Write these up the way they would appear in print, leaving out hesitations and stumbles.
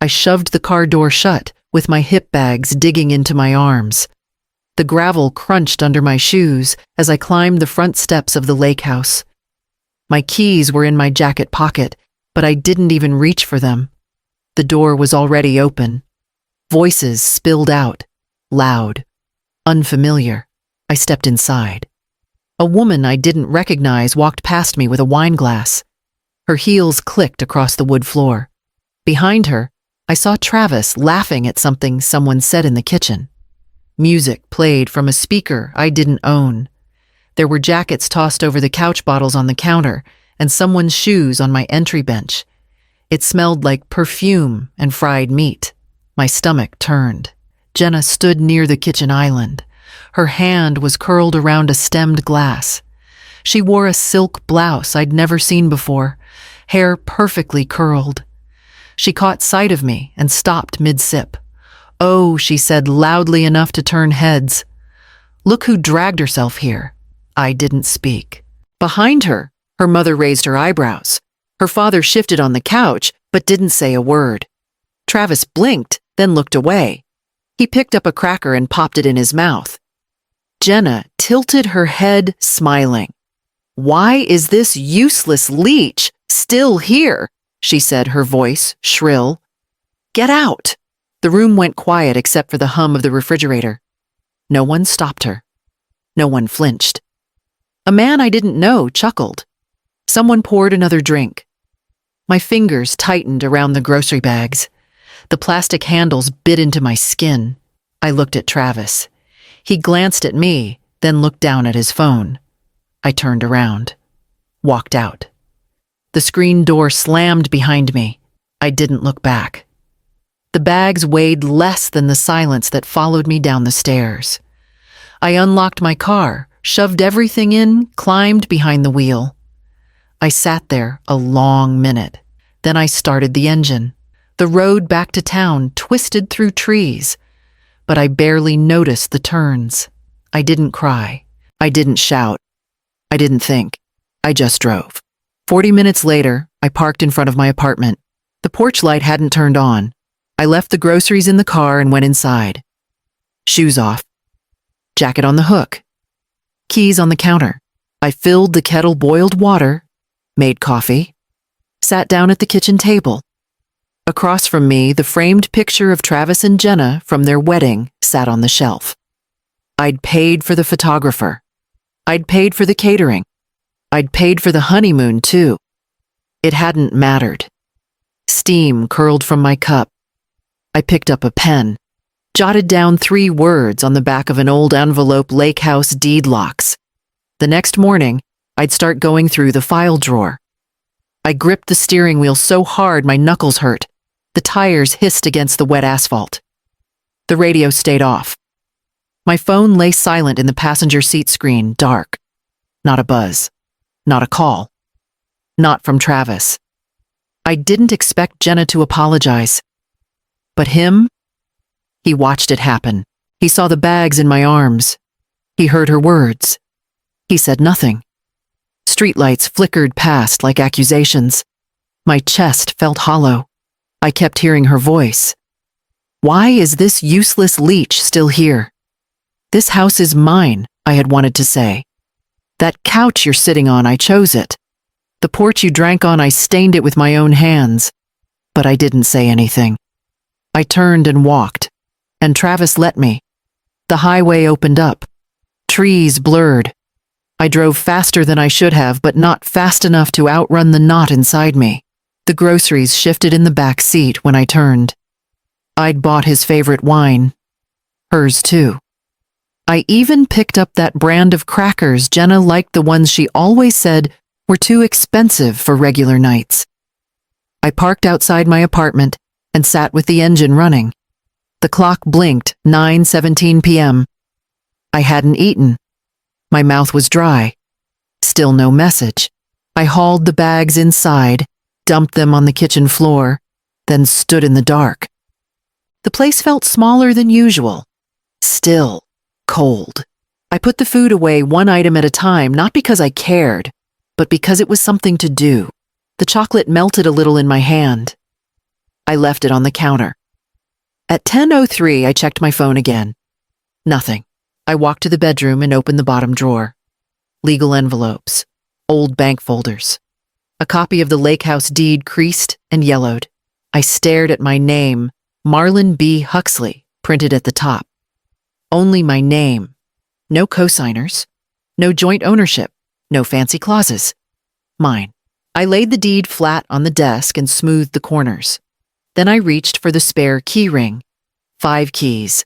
I shoved the car door shut, with my hip bags digging into my arms. The gravel crunched under my shoes as I climbed the front steps of the lake house. My keys were in my jacket pocket, but I didn't even reach for them. The door was already open. Voices spilled out, loud, unfamiliar. I stepped inside. A woman I didn't recognize walked past me with a wine glass. Her heels clicked across the wood floor. Behind her, I saw Travis laughing at something someone said in the kitchen. Music played from a speaker I didn't own. There were jackets tossed over the couch bottles on the counter and someone's shoes on my entry bench. It smelled like perfume and fried meat. My stomach turned. Jenna stood near the kitchen island. Her hand was curled around a stemmed glass. She wore a silk blouse I'd never seen before, hair perfectly curled. She caught sight of me and stopped mid-sip. "Oh," she said loudly enough to turn heads. "Look who dragged herself here." I didn't speak. Behind her, her mother raised her eyebrows. Her father shifted on the couch, but didn't say a word. Travis blinked, then looked away. He picked up a cracker and popped it in his mouth. Jenna tilted her head, smiling. "Why is this useless Leech still here?" she said, her voice shrill. "Get out!" The room went quiet except for the hum of the refrigerator. No one stopped her. No one flinched. A man I didn't know chuckled. Someone poured another drink. My fingers tightened around the grocery bags. The plastic handles bit into my skin. I looked at Travis. He glanced at me, then looked down at his phone. I turned around, walked out. The screen door slammed behind me. I didn't look back. The bags weighed less than the silence that followed me down the stairs. I unlocked my car, shoved everything in, climbed behind the wheel. I sat there a long minute. Then I started the engine. The road back to town twisted through trees, but I barely noticed the turns. I didn't cry. I didn't shout. I didn't think. I just drove. 40 minutes later, I parked in front of my apartment. The porch light hadn't turned on. I left the groceries in the car and went inside. Shoes off. Jacket on the hook. Keys on the counter. I filled the kettle boiled water, made coffee, sat down at the kitchen table. Across from me, the framed picture of Travis and Jenna from their wedding sat on the shelf. I'd paid for the photographer. I'd paid for the catering. I'd paid for the honeymoon, too. It hadn't mattered. Steam curled from my cup. I picked up a pen, jotted down 3 words on the back of an old envelope lake house deed locks. The next morning, I'd start going through the file drawer. I gripped the steering wheel so hard my knuckles hurt. The tires hissed against the wet asphalt. The radio stayed off. My phone lay silent in the passenger seat screen, dark. Not a buzz. Not a call. Not from Travis. I didn't expect Jenna to apologize. But him? He watched it happen. He saw the bags in my arms. He heard her words. He said nothing. Streetlights flickered past like accusations. My chest felt hollow. I kept hearing her voice. "Why is this useless Leech still here?" "This house is mine," I had wanted to say. "That couch you're sitting on, I chose it. The porch you drank on, I stained it with my own hands." But I didn't say anything. I turned and walked, and Travis let me. The highway opened up. Trees blurred. I drove faster than I should have, but not fast enough to outrun the knot inside me. The groceries shifted in the back seat when I turned. I'd bought his favorite wine. Hers too. I even picked up that brand of crackers Jenna liked, the ones she always said were too expensive for regular nights. I parked outside my apartment and sat with the engine running. The clock blinked, 9:17 p.m. I hadn't eaten. My mouth was dry. Still no message. I hauled the bags inside, dumped them on the kitchen floor, then stood in the dark. The place felt smaller than usual. Still, cold. I put the food away one item at a time, not because I cared, but because it was something to do. The chocolate melted a little in my hand. I left it on the counter. At 10:03, I checked my phone again. Nothing. I walked to the bedroom and opened the bottom drawer. Legal envelopes. Old bank folders. A copy of the lake house deed creased and yellowed. I stared at my name, Marlon B. Huxley, printed at the top. Only my name. No cosigners. No joint ownership. No fancy clauses. Mine. I laid the deed flat on the desk and smoothed the corners. Then I reached for the spare key ring. 5 keys.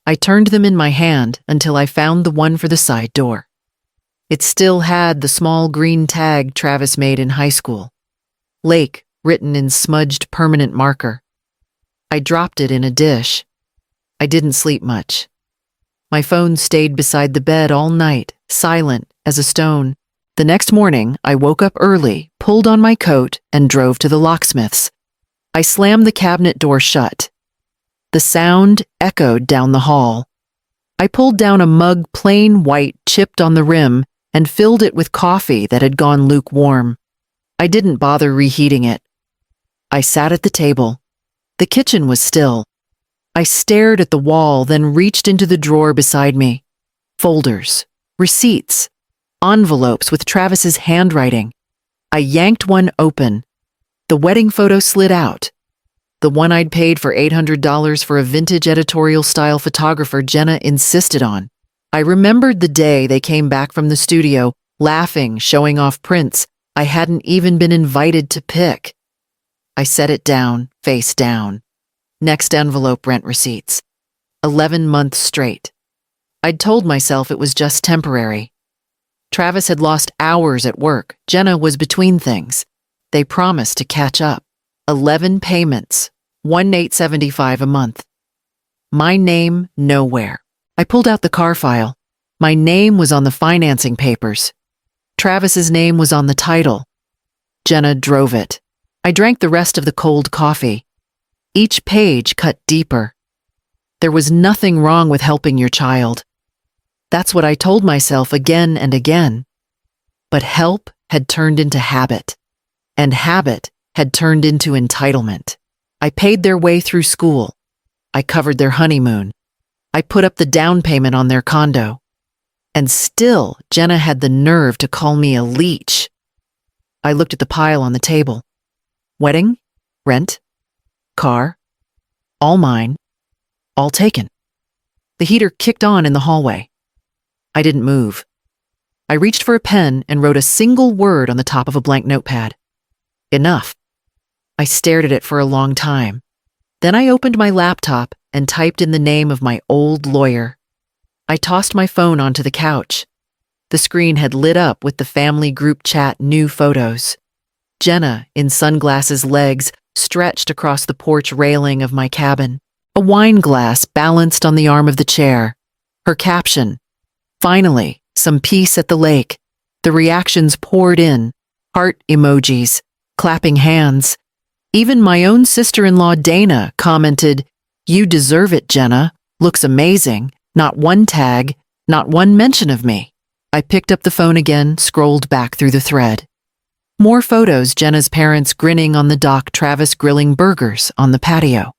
I turned them in my hand until I found the one for the side door. It still had the small green tag Travis made in high school. Lake, written in smudged permanent marker. I dropped it in a dish. I didn't sleep much. My phone stayed beside the bed all night, silent as a stone. The next morning, I woke up early, pulled on my coat, and drove to the locksmith's. I slammed the cabinet door shut. The sound echoed down the hall. I pulled down a mug plain white chipped on the rim and filled it with coffee that had gone lukewarm. I didn't bother reheating it. I sat at the table. The kitchen was still. I stared at the wall, then reached into the drawer beside me. Folders, receipts, envelopes with Travis's handwriting. I yanked one open. The wedding photo slid out. The one I'd paid for $800 for a vintage editorial-style photographer Jenna insisted on. I remembered the day they came back from the studio, laughing, showing off prints I hadn't even been invited to pick. I set it down, face down. Next envelope, rent receipts. 11 months straight. I'd told myself it was just temporary. Travis had lost hours at work. Jenna was between things. They promised to catch up. 11 payments, $1,875 a month. My name nowhere. I pulled out the car file. My name was on the financing papers. Travis's name was on the title. Jenna drove it. I drank the rest of the cold coffee. Each page cut deeper. There was nothing wrong with helping your child. That's what I told myself again and again. But help had turned into habit. And habit had turned into entitlement. I paid their way through school. I covered their honeymoon. I put up the down payment on their condo. And still, Jenna had the nerve to call me a leech. I looked at the pile on the table. Wedding, rent, car, all mine, all taken. The heater kicked on in the hallway. I didn't move. I reached for a pen and wrote a single word on the top of a blank notepad. Enough. I stared at it for a long time. Then I opened my laptop and typed in the name of my old lawyer. I tossed my phone onto the couch. The screen had lit up with the family group chat new photos. Jenna, in sunglasses legs, stretched across the porch railing of my cabin. A wine glass balanced on the arm of the chair. Her caption, "Finally, some peace at the lake." The reactions poured in. Heart emojis, clapping hands. Even my own sister-in-law Dana commented, "You deserve it, Jenna. Looks amazing. Not one tag, not one mention of me." I picked up the phone again, scrolled back through the thread. More photos, Jenna's parents grinning on the dock, Travis grilling burgers on the patio.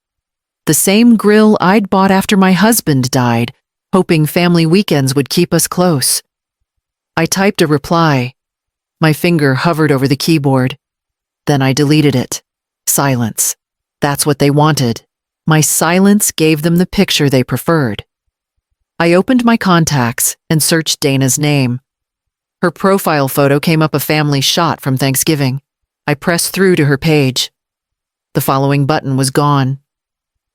The same grill I'd bought after my husband died, hoping family weekends would keep us close. I typed a reply. My finger hovered over the keyboard. Then I deleted it. Silence. That's what they wanted. My silence gave them the picture they preferred. I opened my contacts and searched Dana's name. Her profile photo came up, a family shot from Thanksgiving. I pressed through to her page. The following button was gone.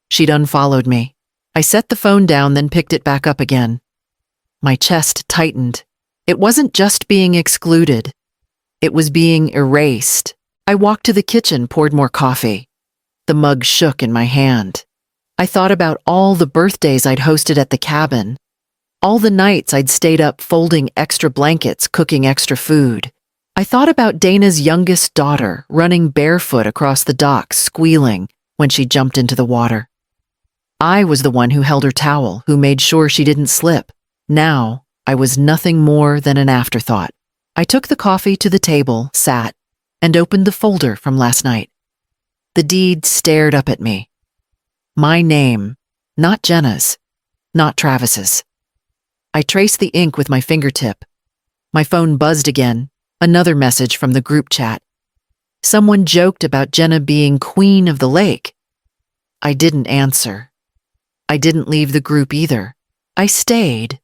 She'd unfollowed me. I set the phone down, then picked it back up again. My chest tightened. It wasn't just being excluded. It was being erased. I walked to the kitchen, poured more coffee. The mug shook in my hand. I thought about all the birthdays I'd hosted at the cabin, all the nights I'd stayed up folding extra blankets, cooking extra food. I thought about Dana's youngest daughter running barefoot across the dock, squealing when she jumped into the water. I was the one who held her towel, who made sure she didn't slip. Now, I was nothing more than an afterthought. I took the coffee to the table, sat, and opened the folder from last night. The deed stared up at me. My name, not Jenna's, not Travis's. I traced the ink with my fingertip. My phone buzzed again, another message from the group chat. Someone joked about Jenna being queen of the lake. I didn't answer. I didn't leave the group either. I stayed.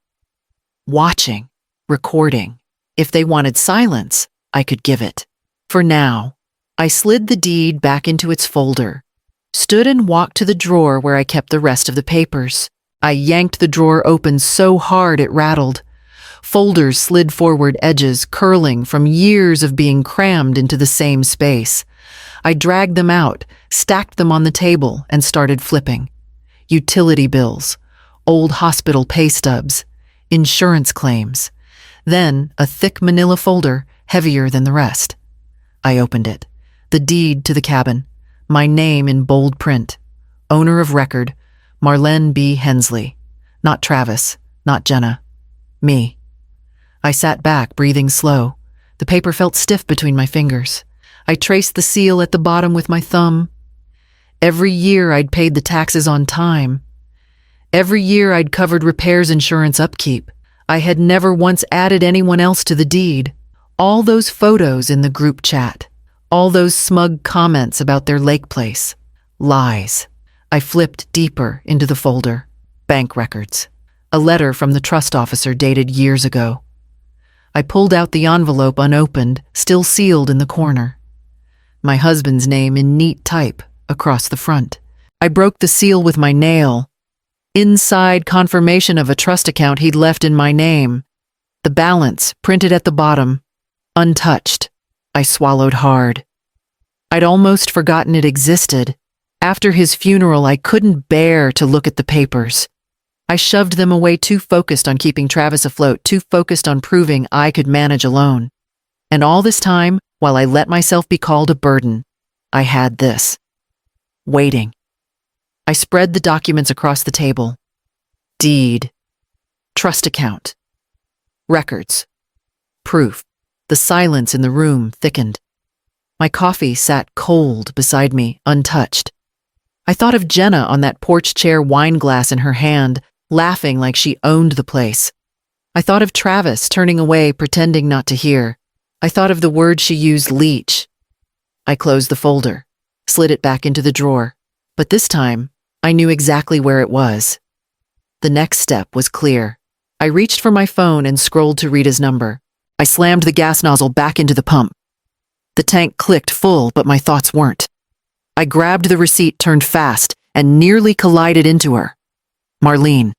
Watching, recording. If they wanted silence, I could give it. For now, I slid the deed back into its folder, stood and walked to the drawer where I kept the rest of the papers. I yanked the drawer open so hard it rattled. Folders slid forward, edges curling from years of being crammed into the same space. I dragged them out, stacked them on the table, and started flipping. Utility bills, old hospital pay stubs, insurance claims. Then a thick manila folder, heavier than the rest. I opened it. The deed to the cabin. My name in bold print. Owner of record, Marlene B. Hensley. Not Travis, not Jenna. Me. I sat back, breathing slow. The paper felt stiff between my fingers. I traced the seal at the bottom with my thumb. Every year I'd paid the taxes on time. Every year I'd covered repairs insurance upkeep. I had never once added anyone else to the deed. All those photos in the group chat. All those smug comments about their lake place. Lies. I flipped deeper into the folder. Bank records. A letter from the trust officer dated years ago. I pulled out the envelope unopened, still sealed in the corner. My husband's name in neat type across the front. I broke the seal with my nail. Inside, confirmation of a trust account he'd left in my name. The balance, printed at the bottom. Untouched. I swallowed hard. I'd almost forgotten it existed. After his funeral, I couldn't bear to look at the papers. I shoved them away, too focused on keeping Travis afloat, too focused on proving I could manage alone. And all this time, while I let myself be called a burden, I had this. Waiting. I spread the documents across the table. Deed. Trust account. Records. Proof. The silence in the room thickened. My coffee sat cold beside me, untouched. I thought of Jenna on that porch chair, wine glass in her hand, laughing like she owned the place. I thought of Travis turning away, pretending not to hear. I thought of the word she used, Leech. I closed the folder, slid it back into the drawer. But this time, I knew exactly where it was. The next step was clear. I reached for my phone and scrolled to Rita's number. I slammed the gas nozzle back into the pump. The tank clicked full, but my thoughts weren't. I grabbed the receipt, turned fast, and nearly collided into her. Marlene.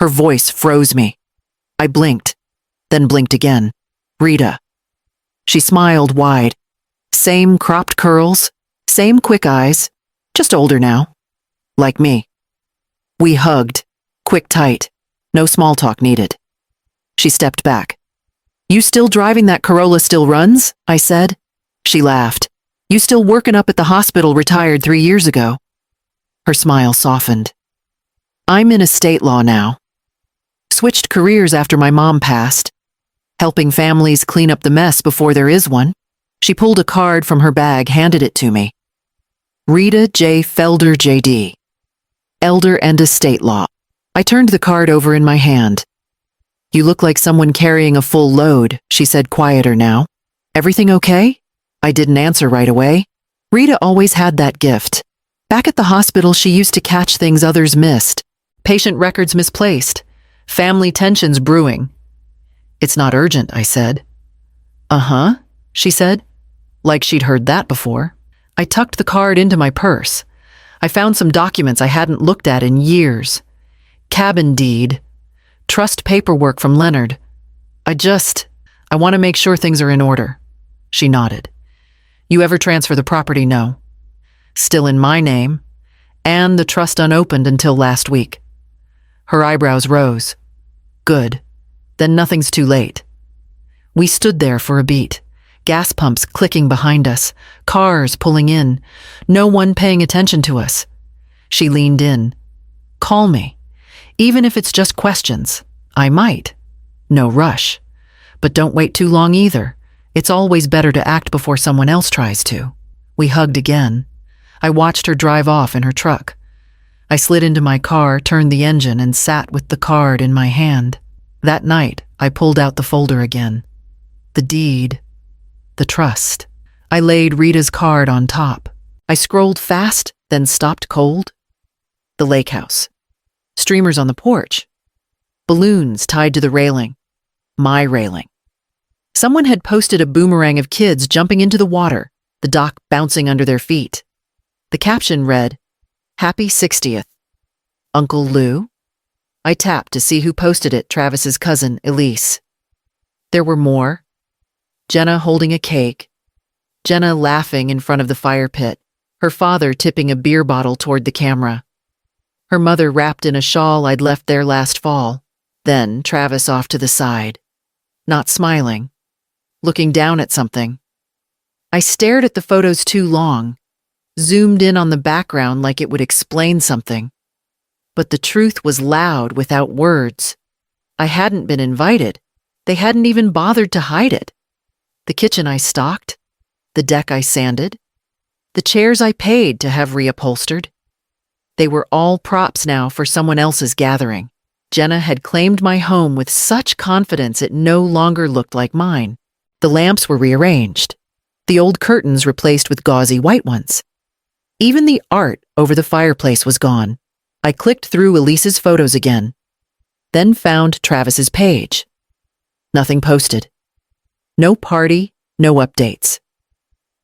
Her voice froze me. I blinked, then blinked again. Rita. She smiled wide. Same cropped curls, same quick eyes, just older now. Like me. We hugged, quick, tight, no small talk needed. She stepped back. You still driving that Corolla still runs? I said. She laughed. You still working up at the hospital retired 3 years ago? Her smile softened. I'm in estate law now. Switched careers after my mom passed. Helping families clean up the mess before there is one. She pulled a card from her bag, handed it to me. Rita J. Felder, J.D. Elder and Estate Law. I turned the card over in my hand. You look like someone carrying a full load, she said, quieter now. Everything okay? I didn't answer right away. Rita always had that gift. Back at the hospital, she used to catch things others missed. Patient records misplaced. Family tensions brewing. It's not urgent, I said. Uh-huh, she said, like she'd heard that before. I tucked the card into my purse. I found some documents I hadn't looked at in years. Cabin deed. Trust paperwork from Leonard. I want to make sure things are in order. She nodded. You ever transfer the property? No. Still in my name, and the trust unopened until last week. Her eyebrows rose. Good. Then nothing's too late. We stood there for a beat, gas pumps clicking behind us, cars pulling in, no one paying attention to us. She leaned in. Call me. Even if it's just questions. I might. No rush. But don't wait too long either. It's always better to act before someone else tries to. We hugged again. I watched her drive off in her truck. I slid into my car, turned the engine, and sat with the card in my hand. That night, I pulled out the folder again. The deed. The trust. I laid Rita's card on top. I scrolled fast, then stopped cold. The lake house. Streamers on the porch. Balloons tied to the railing. My railing. Someone had posted a boomerang of kids jumping into the water, the dock bouncing under their feet. The caption read, "Happy 60th. Uncle Lou?" I tapped to see who posted it, Travis's cousin, Elise. There were more. Jenna holding a cake. Jenna laughing in front of the fire pit, her father tipping a beer bottle toward the camera. Her mother wrapped in a shawl I'd left there last fall. Then Travis off to the side, not smiling, looking down at something. I stared at the photos too long, zoomed in on the background like it would explain something. But the truth was loud without words. I hadn't been invited. They hadn't even bothered to hide it. The kitchen I stocked, the deck I sanded, the chairs I paid to have reupholstered. They were all props now for someone else's gathering. Jenna had claimed my home with such confidence it no longer looked like mine. The lamps were rearranged, the old curtains replaced with gauzy white ones. Even the art over the fireplace was gone. I clicked through Elise's photos again, then found Travis's page. Nothing posted. No party, no updates.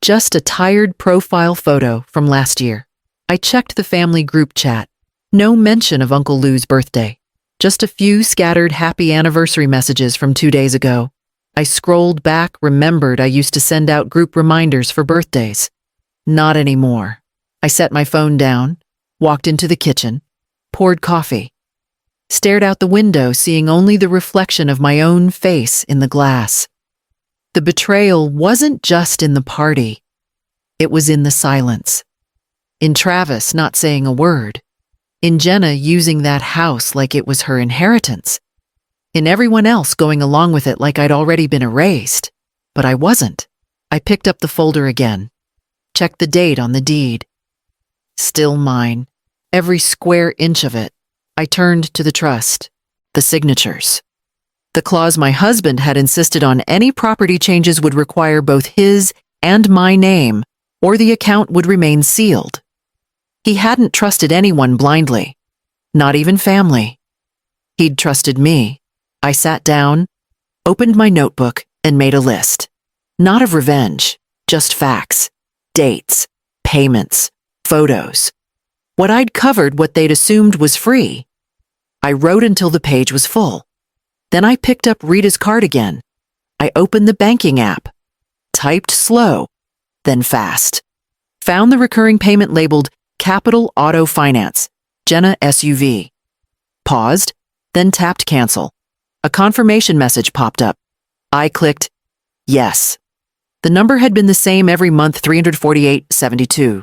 Just a tired profile photo from last year. I checked the family group chat. No mention of Uncle Lou's birthday. Just a few scattered happy anniversary messages from 2 days ago. I scrolled back, remembered I used to send out group reminders for birthdays. Not anymore. I set my phone down, walked into the kitchen, poured coffee, stared out the window, seeing only the reflection of my own face in the glass. The betrayal wasn't just in the party. It was in the silence. In Travis not saying a word. In Jenna using that house like it was her inheritance. In everyone else going along with it like I'd already been erased. But I wasn't. I picked up the folder again. Checked the date on the deed. Still mine. Every square inch of it. I turned to the trust. The signatures. The clause my husband had insisted on: any property changes would require both his and my name, or the account would remain sealed. He hadn't trusted anyone blindly, not even family. He'd trusted me. I sat down, opened my notebook, and made a list. Not of revenge, just facts, dates, payments, photos. What I'd covered, what they'd assumed was free. I wrote until the page was full. Then I picked up Rita's card again. I opened the banking app, typed slow, then fast. Found the recurring payment labeled Capital Auto Finance, Jenna SUV. Paused, then tapped cancel. A confirmation message popped up. I clicked yes. The number had been the same every month, $348.72.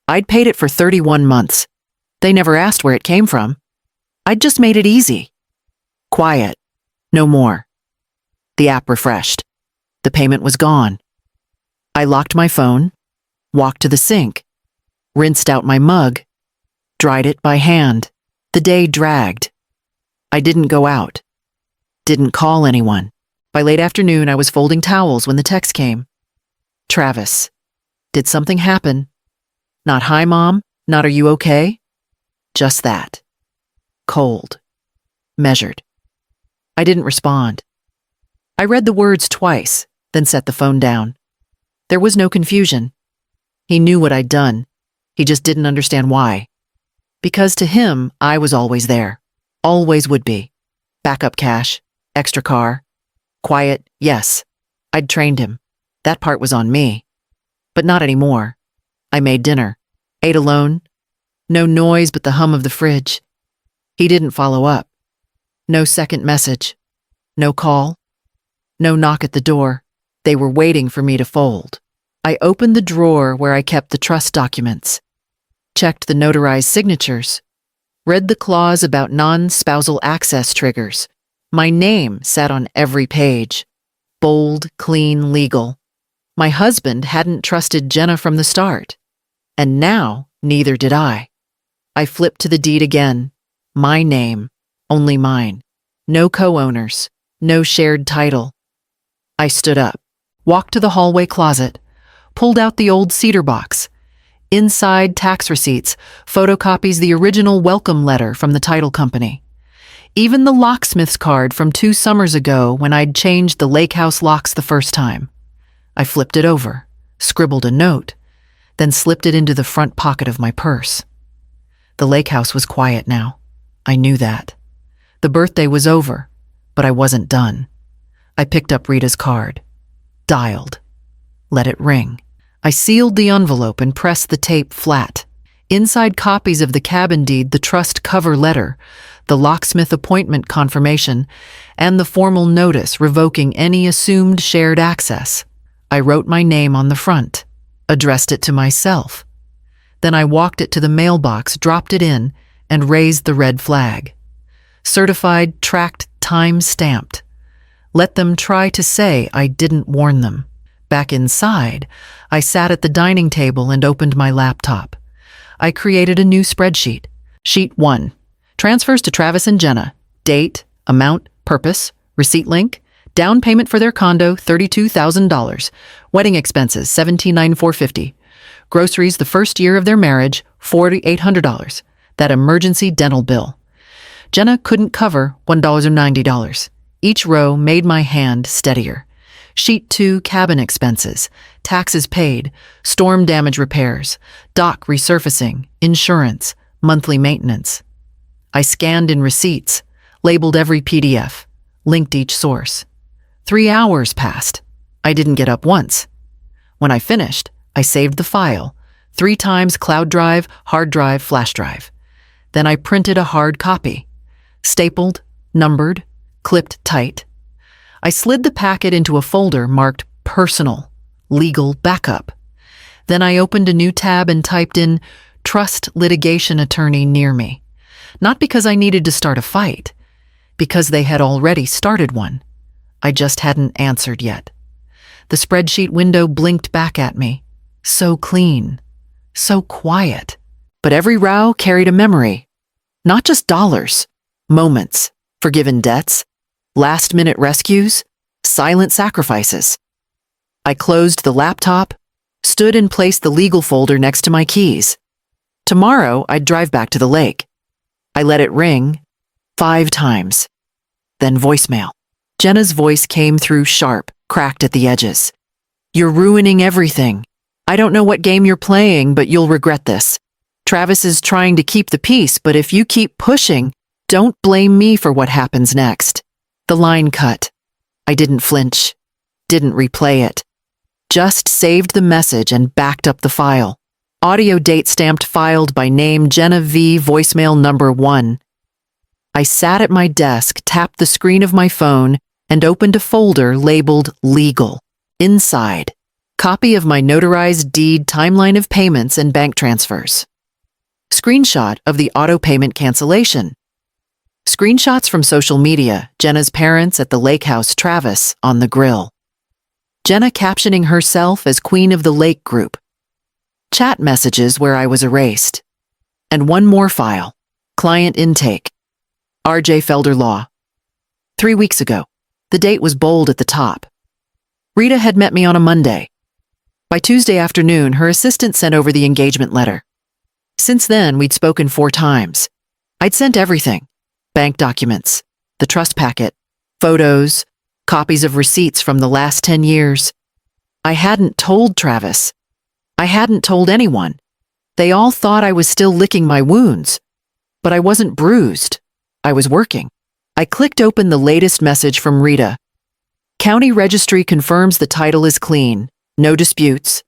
I'd paid it for 31 months. They never asked where it came from. I'd just made it easy. Quiet. No more. The app refreshed. The payment was gone. I locked my phone, walked to the sink, rinsed out my mug, dried it by hand. The day dragged. I didn't go out. Didn't call anyone. By late afternoon, I was folding towels when the text came. Travis. Did something happen? Not hi, Mom. Not are you okay? Just that. Cold. Measured. I didn't respond. I read the words twice, then set the phone down. There was no confusion. He knew what I'd done. He just didn't understand why. Because to him, I was always there. Always would be. Backup cash. Extra car. Quiet, yes. I'd trained him. That part was on me. But not anymore. I made dinner. Ate alone. No noise but the hum of the fridge. He didn't follow up. No second message. No call. No knock at the door. They were waiting for me to fold. I opened the drawer where I kept the trust documents. Checked the notarized signatures. Read the clause about non-spousal access triggers. My name sat on every page. Bold, clean, legal. My husband hadn't trusted Jenna from the start. And now, neither did I. I flipped to the deed again. My name, only mine. No co-owners, no shared title. I stood up, walked to the hallway closet, pulled out the old cedar box. Inside, tax receipts, photocopies the original welcome letter from the title company. Even the locksmith's card from 2 summers ago when I'd changed the lake house locks the first time. I flipped it over, scribbled a note, then slipped it into the front pocket of my purse. The lake house was quiet now. I knew that. The birthday was over, but I wasn't done. I picked up Rita's card, dialed, let it ring. I sealed the envelope and pressed the tape flat. Inside copies of the cabin deed, the trust cover letter, the locksmith appointment confirmation, and the formal notice revoking any assumed shared access. I wrote my name on the front, addressed it to myself. Then I walked it to the mailbox, dropped it in, and raised the red flag. Certified, tracked, time-stamped. Let them try to say I didn't warn them. Back inside, I sat at the dining table and opened my laptop. I created a new spreadsheet. Sheet 1. Transfers to Travis and Jenna. Date, amount, purpose, receipt link, down payment for their condo, $32,000. Wedding expenses, $17,950. Groceries the first year of their marriage, $4,800. That emergency dental bill. Jenna couldn't cover $1.90. Each row made my hand steadier. Sheet 2, cabin expenses, taxes paid, storm damage repairs, dock resurfacing, insurance, monthly maintenance. I scanned in receipts, labeled every PDF, linked each source. 3 hours passed. I didn't get up once. When I finished, I saved the file, 3 times cloud drive, hard drive, flash drive. Then I printed a hard copy, stapled, numbered, clipped tight. I slid the packet into a folder marked Personal, Legal Backup. Then I opened a new tab and typed in Trust Litigation Attorney near me. Not because I needed to start a fight, because they had already started one. I just hadn't answered yet. The spreadsheet window blinked back at me. So clean, so quiet. But every row carried a memory. Not just dollars, moments, forgiven debts, last-minute rescues, silent sacrifices. I closed the laptop, stood and placed the legal folder next to my keys. Tomorrow, I'd drive back to the lake. I let it ring 5 times. Then voicemail. Jenna's voice came through sharp, cracked at the edges. You're ruining everything. I don't know what game you're playing, but you'll regret this. Travis is trying to keep the peace, but if you keep pushing, don't blame me for what happens next. The line cut. I didn't flinch, didn't replay it. Just saved the message and backed up the file. Audio date stamped filed by name Jenna V. Voicemail number 1. I sat at my desk, tapped the screen of my phone, and opened a folder labeled Legal. Inside, copy of my notarized deed, timeline of payments and bank transfers. Screenshot of the auto payment cancellation. Screenshots from social media, Jenna's parents at the lake house, Travis on the grill. Jenna captioning herself as Queen of the Lake group. Chat messages where I was erased. And one more file. Client intake. R.J. Felder Law. 3 weeks ago. The date was bold at the top. Rita had met me on a Monday. By Tuesday afternoon, her assistant sent over the engagement letter. Since then, we'd spoken 4 times. I'd sent everything. Bank documents, the trust packet, photos, copies of receipts from the last 10 years. I hadn't told Travis. I hadn't told anyone. They all thought I was still licking my wounds. But I wasn't bruised. I was working. I clicked open the latest message from Rita. County Registry confirms the title is clean. No disputes.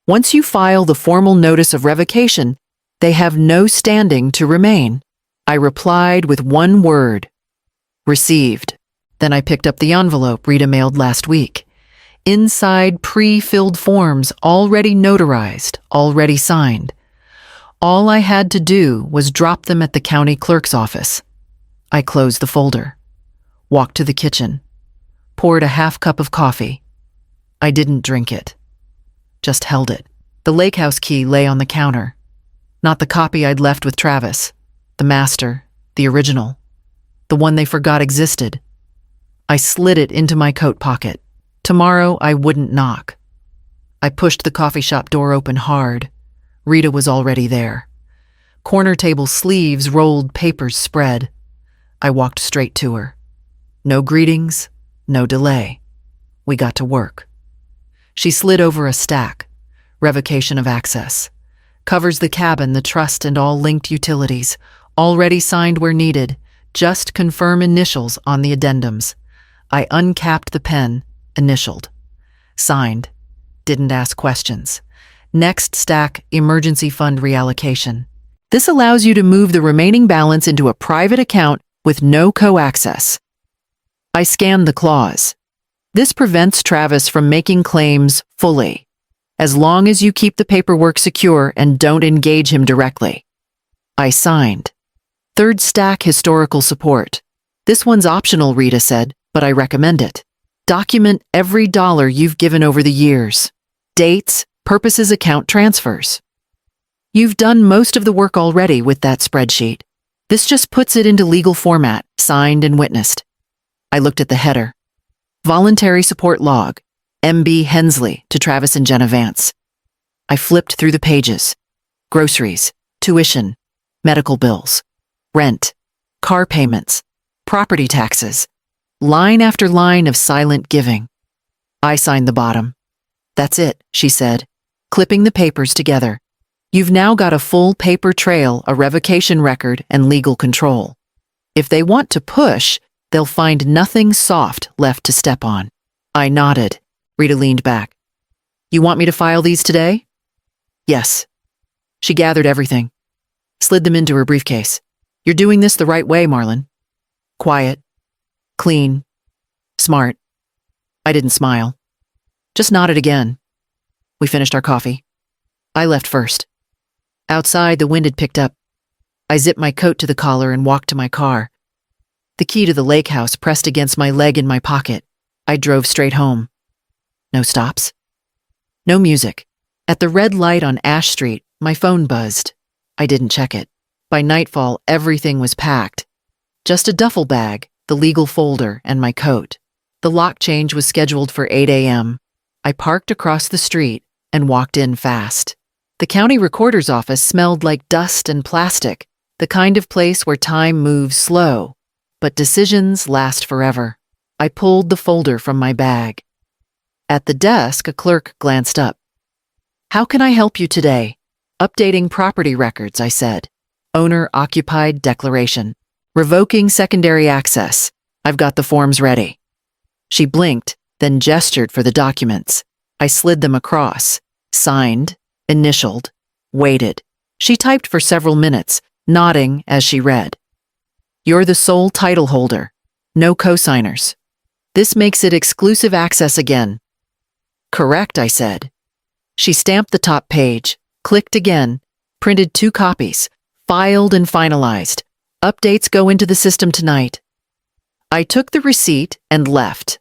Once you file the formal notice of revocation, they have no standing to remain. I replied with one word. Received. Then I picked up the envelope Rita mailed last week. Inside, pre-filled forms, already notarized, already signed. All I had to do was drop them at the county clerk's office. I closed the folder, walked to the kitchen, poured a half cup of coffee. I didn't drink it, just held it. The lake house key lay on the counter. Not the copy I'd left with Travis. The master, the original. The one they forgot existed. I slid it into my coat pocket. Tomorrow I wouldn't knock. I pushed the coffee shop door open hard. Rita was already there. Corner table sleeves rolled, papers spread. I walked straight to her. No greetings, no delay. We got to work. She slid over a stack. Revocation of access. Covers the cabin, the trust, and all linked utilities. Already signed where needed. Just confirm initials on the addendums. I uncapped the pen, initialed. Signed. Didn't ask questions. Next stack, emergency fund reallocation. This allows you to move the remaining balance into a private account with no co-access. I scanned the clause. This prevents Travis from making claims fully, as long as you keep the paperwork secure and don't engage him directly. I signed. Third stack, historical support. This one's optional, Rita said, but I recommend it. Document every dollar you've given over the years. Dates, purposes, account transfers. You've done most of the work already with that spreadsheet. This just puts it into legal format, signed and witnessed. I looked at the header. Voluntary support log, MB Hensley to Travis and Jenna Vance. I flipped through the pages. Groceries, tuition, medical bills, rent, car payments, property taxes. Line after line of silent giving. I signed the bottom. That's it, she said, clipping the papers together. You've now got a full paper trail, a revocation record, and legal control. If they want to push, they'll find nothing soft left to step on. I nodded. Rita leaned back. You want me to file these today? Yes. She gathered everything. Slid them into her briefcase. You're doing this the right way, Marlon. Quiet. Clean. Smart. I didn't smile. Just nodded again. We finished our coffee. I left first. Outside, the wind had picked up. I zipped my coat to the collar and walked to my car. The key to the lake house pressed against my leg in my pocket. I drove straight home. No stops. No music. At the red light on Ash Street, my phone buzzed. I didn't check it. By nightfall, everything was packed. Just a duffel bag, the legal folder, and my coat. The lock change was scheduled for 8 a.m. I parked across the street and walked in fast. The county recorder's office smelled like dust and plastic, the kind of place where time moves slow, but decisions last forever. I pulled the folder from my bag. At the desk, a clerk glanced up. How can I help you today? Updating property records, I said. Owner-occupied declaration. Revoking secondary access. I've got the forms ready. She blinked, then gestured for the documents. I slid them across. Signed, initialed, waited. She typed for several minutes, nodding as she read. You're the sole title holder. No co-signers. This makes it exclusive access again. Correct, I said. She stamped the top page, clicked again, printed 2 copies, filed and finalized. Updates go into the system tonight. I took the receipt and left.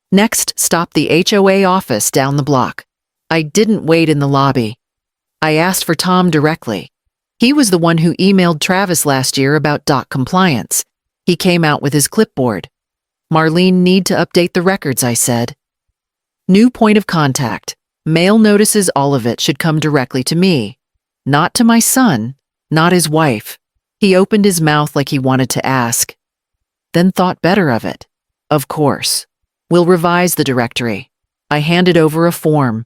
Next, stopped the HOA office down the block. I didn't wait in the lobby. I asked for Tom directly. He was the one who emailed Travis last year about doc compliance. He came out with his clipboard. Marlene need to update the records, I said. New point of contact. Mail notices, all of it should come directly to me. Not to my son, not his wife. He opened his mouth like he wanted to ask. Then thought better of it. Of course. We'll revise the directory. I handed over a form.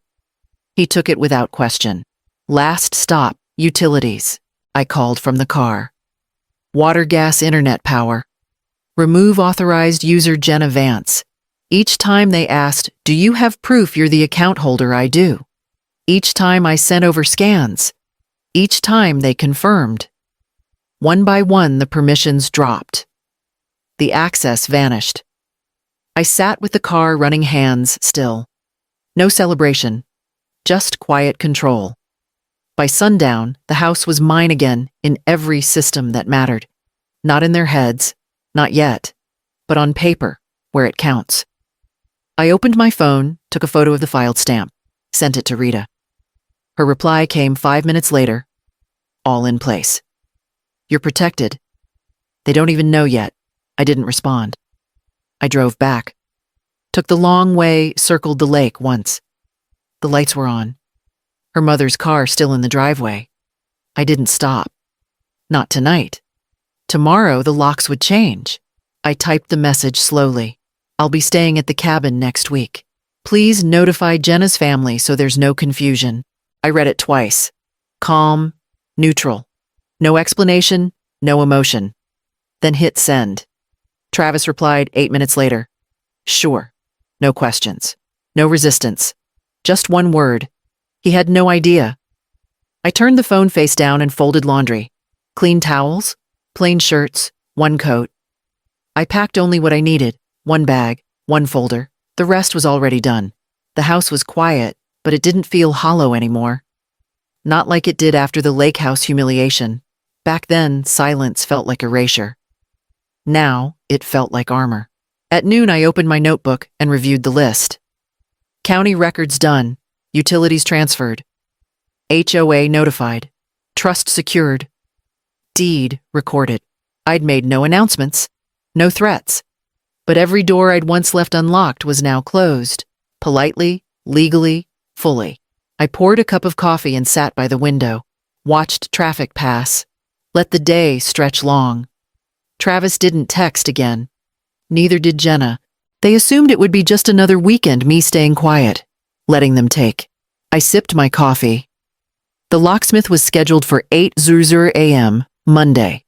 He took it without question. Last stop, utilities. I called from the car. Water, gas, internet power. Remove authorized user Jenna Vance. Each time they asked, do you have proof you're the account holder? I do. Each time I sent over scans. Each time they confirmed. One by one, the permissions dropped. The access vanished. I sat with the car running, hands still. No celebration, just quiet control. By sundown, the house was mine again in every system that mattered. Not in their heads, not yet, but on paper, where it counts. I opened my phone, took a photo of the filed stamp, sent it to Rita. Her reply came 5 minutes later. All in place. You're protected. They don't even know yet. I didn't respond. I drove back. Took the long way, circled the lake once. The lights were on. Her mother's car still in the driveway. I didn't stop. Not tonight. Tomorrow the locks would change. I typed the message slowly. I'll be staying at the cabin next week. Please notify Jenna's family so there's no confusion. I read it twice. Calm, neutral. No explanation, no emotion. Then hit send. Travis replied 8 minutes later. Sure. No questions. No resistance. Just one word. He had no idea. I turned the phone face down and folded laundry. Clean towels, plain shirts, one coat. I packed only what I needed, one bag, one folder. The rest was already done. The house was quiet, but it didn't feel hollow anymore. Not like it did after the lake house humiliation. Back then, silence felt like erasure. Now, it felt like armor. At noon, I opened my notebook and reviewed the list. County records done. Utilities transferred. HOA notified. Trust secured. Deed recorded. I'd made no announcements, no threats. But every door I'd once left unlocked was now closed. Politely, legally, fully. I poured a cup of coffee and sat by the window. Watched traffic pass. Let the day stretch long. Travis didn't text again. Neither did Jenna. They assumed it would be just another weekend, me staying quiet, letting them take. I sipped my coffee. The locksmith was scheduled for 8:00 a.m. Monday,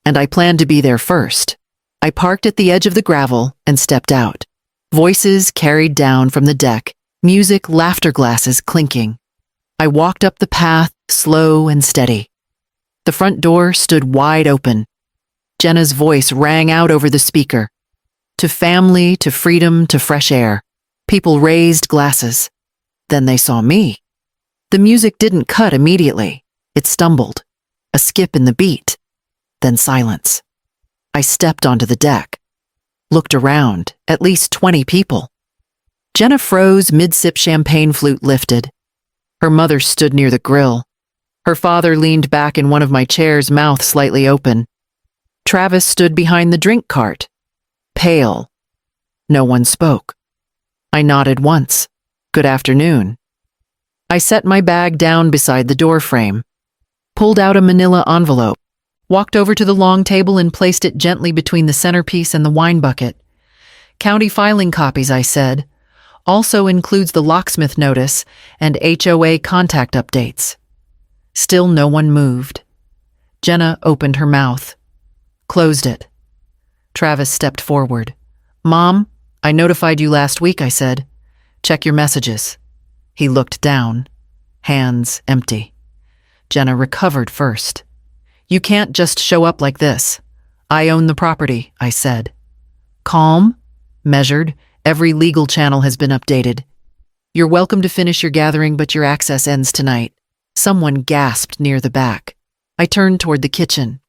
and I planned to be there first. I parked at the edge of the gravel and stepped out. Voices carried down from the deck, music, laughter glasses clinking. I walked up the path, slow and steady. The front door stood wide open. Jenna's voice rang out over the speaker. To family, to freedom, to fresh air. People raised glasses. Then they saw me. The music didn't cut immediately. It stumbled. A skip in the beat. Then silence. I stepped onto the deck. Looked around, at least 20 people. Jenna froze, mid-sip champagne flute lifted. Her mother stood near the grill. Her father leaned back in one of my chairs, mouth slightly open. Travis stood behind the drink cart. Pale. No one spoke. I nodded once. Good afternoon. I set my bag down beside the door frame, pulled out a manila envelope, walked over to the long table and placed it gently between the centerpiece and the wine bucket. County filing copies, I said. Also includes the locksmith notice and HOA contact updates. Still no one moved. Jenna opened her mouth, closed it. Travis stepped forward. Mom, I notified you last week, I said. Check your messages. He looked down, hands empty. Jenna recovered first. You can't just show up like this. I own the property, I said. Calm, measured, every legal channel has been updated. You're welcome to finish your gathering, but your access ends tonight. Someone gasped near the back. I turned toward the kitchen,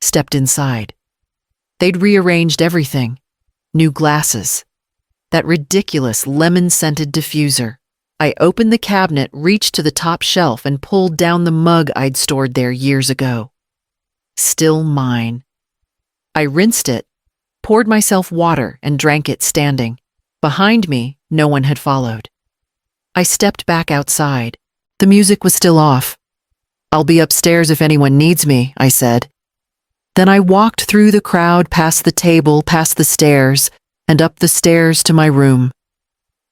stepped inside. They'd rearranged everything. New glasses. That ridiculous lemon-scented diffuser. I opened the cabinet, reached to the top shelf, and pulled down the mug I'd stored there years ago. Still mine. I rinsed it, poured myself water, and drank it standing. Behind me, no one had followed. I stepped back outside. The music was still off. I'll be upstairs if anyone needs me, I said. Then I walked through the crowd, past the table, past the stairs, and up the stairs to my room.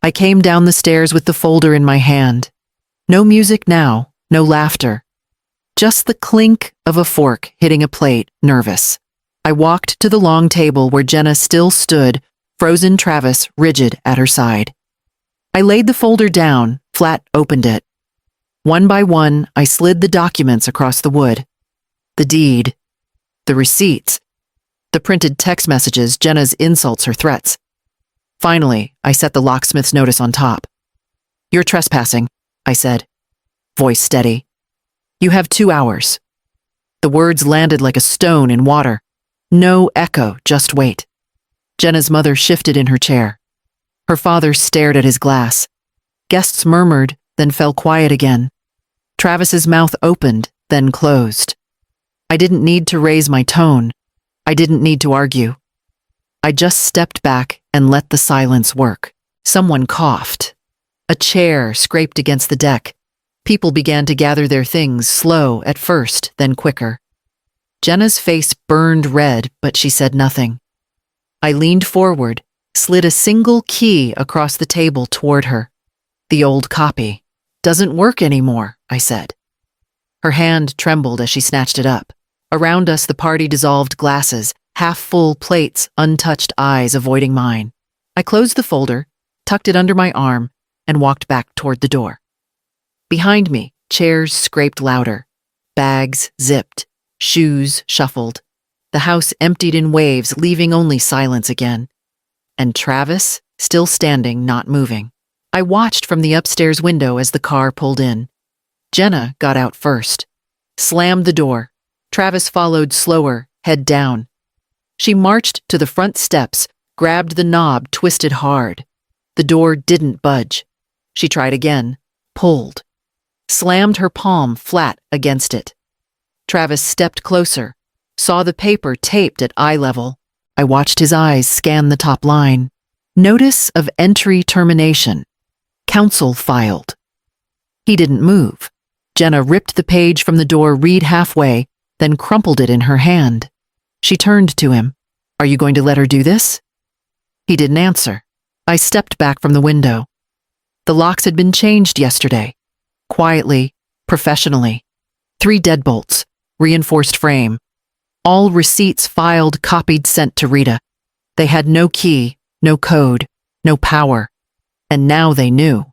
I came down the stairs with the folder in my hand. No music now, no laughter. Just the clink of a fork hitting a plate, nervous. I walked to the long table where Jenna still stood, frozen, Travis rigid at her side. I laid the folder down, flat opened it. One by one, I slid the documents across the wood. The deed, the receipts, the printed text messages, Jenna's insults, her threats. Finally, I set the locksmith's notice on top. You're trespassing, I said, voice steady. You have 2 hours. The words landed like a stone in water. No echo, just wait. Jenna's mother shifted in her chair. Her father stared at his glass. Guests murmured, then fell quiet again. Travis's mouth opened, then closed. I didn't need to raise my tone. I didn't need to argue. I just stepped back and let the silence work. Someone coughed. A chair scraped against the deck. People began to gather their things, slow at first, then quicker. Jenna's face burned red, but she said nothing. I leaned forward, slid a single key across the table toward her. The old copy. Doesn't work anymore, I said. Her hand trembled as she snatched it up. Around us, the party dissolved glasses, half-full plates, untouched eyes avoiding mine. I closed the folder, tucked it under my arm, and walked back toward the door. Behind me, chairs scraped louder. Bags zipped. Shoes shuffled. The house emptied in waves, leaving only silence again. And Travis, still standing, not moving. I watched from the upstairs window as the car pulled in. Jenna got out first. Slammed the door. Travis followed slower, head down. She marched to the front steps, grabbed the knob, twisted hard. The door didn't budge. She tried again, pulled. Slammed her palm flat against it. Travis stepped closer, saw the paper taped at eye level. I watched his eyes scan the top line. Notice of entry termination. Counsel filed. He didn't move. Jenna ripped the page from the door, read halfway, then crumpled it in her hand. She turned to him. Are you going to let her do this? He didn't answer. I stepped back from the window. The locks had been changed yesterday. Quietly, professionally. 3 deadbolts. Reinforced frame. All receipts filed, copied, sent to Rita. They had no key, no code, no power. And now they knew.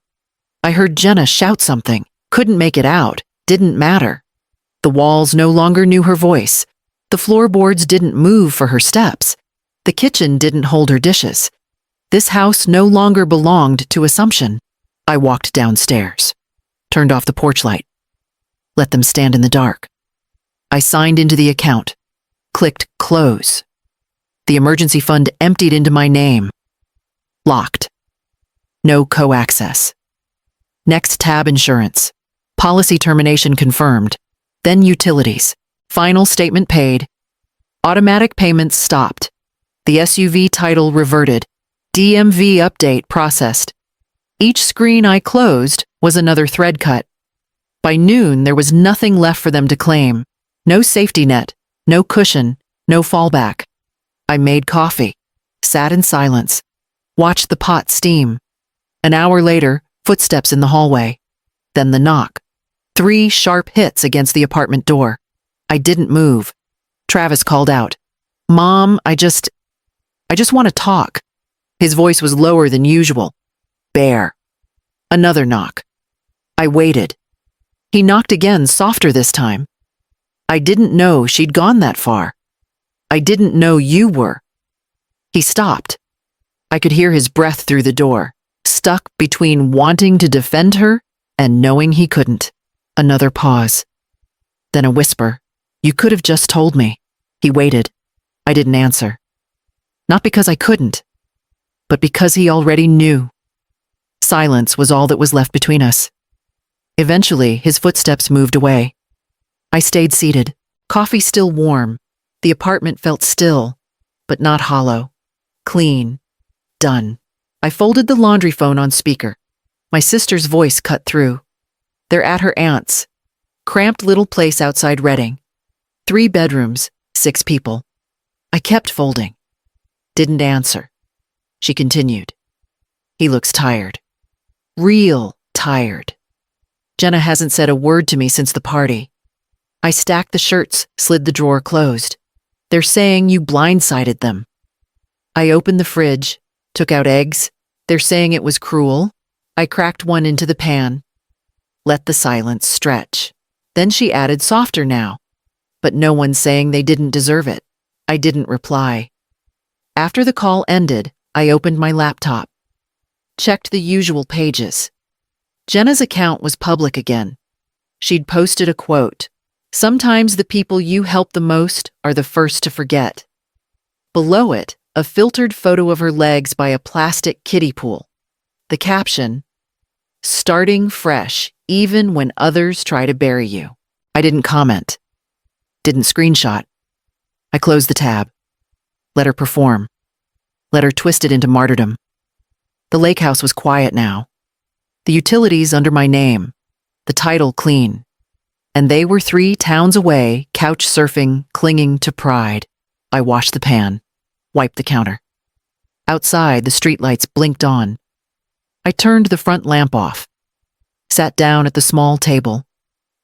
I heard Jenna shout something, couldn't make it out, didn't matter. The walls no longer knew her voice. The floorboards didn't move for her steps. The kitchen didn't hold her dishes. This house no longer belonged to assumption. I walked downstairs, turned off the porch light, let them stand in the dark. I signed into the account, clicked close. The emergency fund emptied into my name. Locked. No co-access. Next tab, insurance. Policy termination confirmed. Then utilities. Final statement paid. Automatic payments stopped. The SUV title reverted. DMV update processed. Each screen I closed was another thread cut. By noon, there was nothing left for them to claim. No safety net, no cushion, no fallback. I made coffee, sat in silence, watched the pot steam. An hour later, footsteps in the hallway. Then the knock. 3 sharp hits against the apartment door. I didn't move. Travis called out, "Mom, I just want to talk." His voice was lower than usual. Bear. Another knock. I waited. He knocked again, softer this time. I didn't know she'd gone that far. I didn't know you were. He stopped. I could hear his breath through the door, stuck between wanting to defend her and knowing he couldn't. Another pause. Then a whisper. "You could have just told me." He waited. I didn't answer. Not because I couldn't, but because he already knew. Silence was all that was left between us. Eventually, his footsteps moved away. I stayed seated, coffee still warm. The apartment felt still, but not hollow. Clean. Done. I folded the laundry phone on speaker. My sister's voice cut through. They're at her aunt's. Cramped little place outside Reading. 3 bedrooms, 6 people. I kept folding. Didn't answer. She continued. He looks tired. Real tired. Jenna hasn't said a word to me since the party. I stacked the shirts, slid the drawer closed. They're saying you blindsided them. I opened the fridge, took out eggs. They're saying it was cruel. I cracked one into the pan. Let the silence stretch. Then she added, softer now. But no one's saying they didn't deserve it. I didn't reply. After the call ended, I opened my laptop. Checked the usual pages. Jenna's account was public again. She'd posted a quote. Sometimes the people you help the most are the first to forget. Below it, a filtered photo of her legs by a plastic kiddie pool. The caption, Starting fresh, even when others try to bury you. I didn't comment. Didn't screenshot. I closed the tab. Let her perform. Let her twist it into martyrdom. The lake house was quiet now. The utilities under my name. The title clean. And they were 3 towns away, couch surfing, clinging to pride. I washed the pan. Wiped the counter. Outside, the streetlights blinked on. I turned the front lamp off. Sat down at the small table.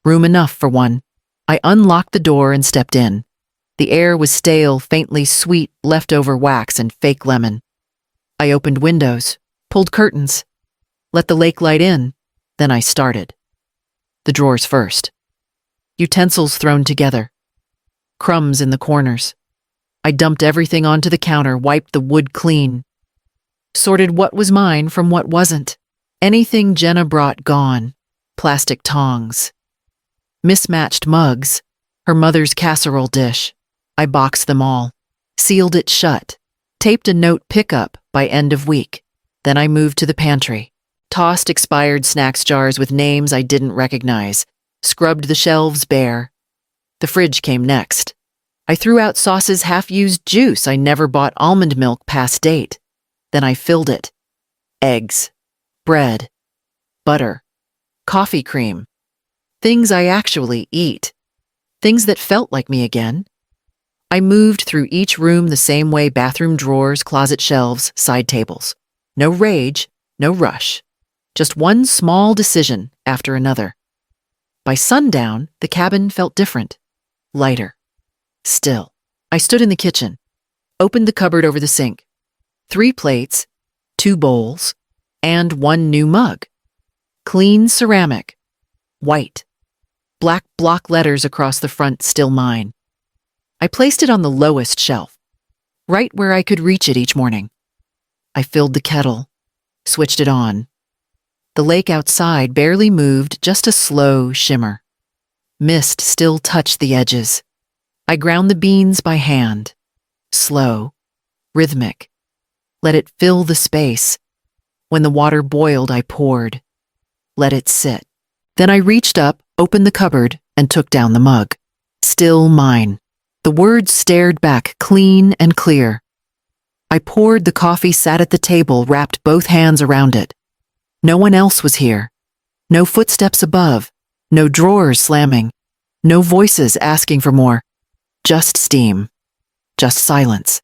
Room enough for one. I unlocked the door and stepped in. The air was stale, faintly sweet, leftover wax and fake lemon. I opened windows, pulled curtains, let the lake light in, then I started. The drawers first. Utensils thrown together. Crumbs in the corners. I dumped everything onto the counter, wiped the wood clean. Sorted what was mine from what wasn't. Anything Jenna brought gone. Plastic tongs. Mismatched mugs. Her mother's casserole dish. I boxed them all. Sealed it shut. Taped a note pickup by end of week. Then I moved to the pantry. Tossed expired snacks jars with names I didn't recognize. Scrubbed the shelves bare. The fridge came next. I threw out sauces, half-used juice I never bought, almond milk past date. Then I filled it. Eggs. Bread. Butter. Coffee cream. Things I actually eat. Things that felt like me again. I moved through each room the same way: bathroom drawers, closet shelves, side tables. No rage, no rush. Just one small decision after another. By sundown, the cabin felt different. Lighter. Still. I stood in the kitchen. Opened the cupboard over the sink. 3 plates, 2 bowls, and 1 new mug. Clean ceramic. White. Black block letters across the front, still mine. I placed it on the lowest shelf, right where I could reach it each morning. I filled the kettle, switched it on. The lake outside barely moved, just a slow shimmer. Mist still touched the edges. I ground the beans by hand. Slow, rhythmic. Let it fill the space. When the water boiled, I poured. Let it sit. Then I reached up, opened the cupboard, and took down the mug. Still mine. The words stared back, clean and clear. I poured the coffee, sat at the table, wrapped both hands around it. No one else was here. No footsteps above. No drawers slamming. No voices asking for more. Just steam. Just silence.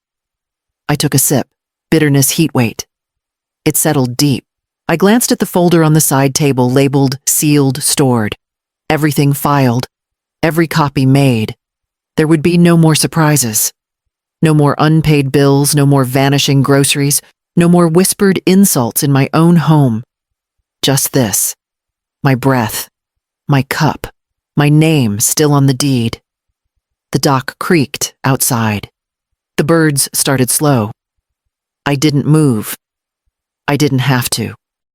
I took a sip. Bitterness heat weight. It settled deep. I glanced at the folder on the side table labeled sealed, stored. Everything filed. Every copy made. There would be no more surprises. No more unpaid bills, no more vanishing groceries, no more whispered insults in my own home. Just this. My breath. My cup. My name still on the deed. The dock creaked outside. The birds started slow. I didn't move. I didn't have to.